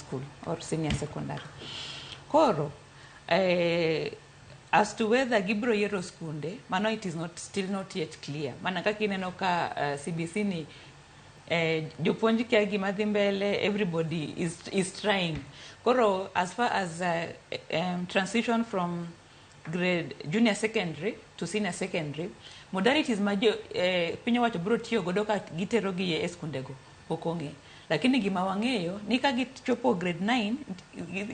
school or senior secondary. Koro, as to whether gibro yiero sikunde, mano it is still not yet clear. Mana kaka ineno ka CBC ni jopuonj kia gima dhi mbele, everybody is trying. Koro, as far as transition from grade junior secondary to senior secondary, modalities ma piny owacho biro tiyo godo ka gitero gi e skundego okonge. Lakini gima wang'eyo ni ka gichopo grade 9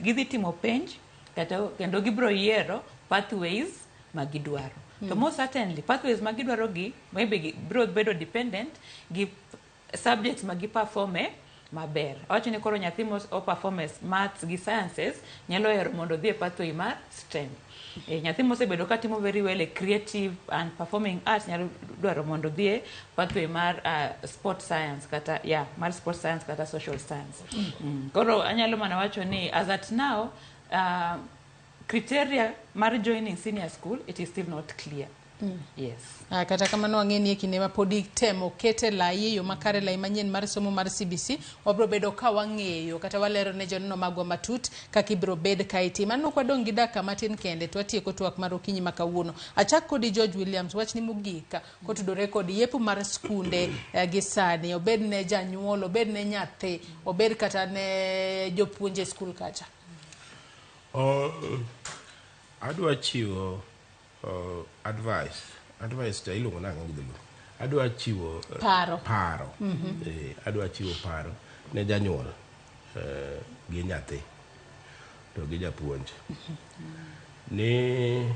gidhi timo penj kendo gibiro yiero pathways magidwaro. To most certainly pathways magidwaro gi maybe biro bedo dependent gi subjects magiperforme maber. Awacho ni koro nyathi o performance maths gi sciences nyalo hero mondo dhi e pathway mar STEM. Nyathi mosebedo ka timo very well creative and performing arts nyalo dwaro mondo dhi e pathway mar sport science kata mar sport science kata social science. Koro anyalo mana wacho ni as at now criteria mar joining senior school, it is still not clear. Yes. Kata kamano wang'eni e kinde ma pod itemo kete lai yo makare lai manyien mar somo mar CBC, wabro bedo ka wang'eyo kata walero ne jonno magwa matut kaka ibro bed ka itima. Anno kwadong' gi dakika matin kende to watieko twak mar okinyi ma kawuono. Achak kodi George Williams, wachni mogika kotudore kod yepo mar skunde gi sani, obed ne janyuol, obed ne nyathi, obed kata ne jopuonje skul kacha. Adwa chiwo advice to iluongo nang'o gi dholuo. Adwa chiwo paro. Adwa chiwo paro ne janyuol gi nyathi to gi japuonj ni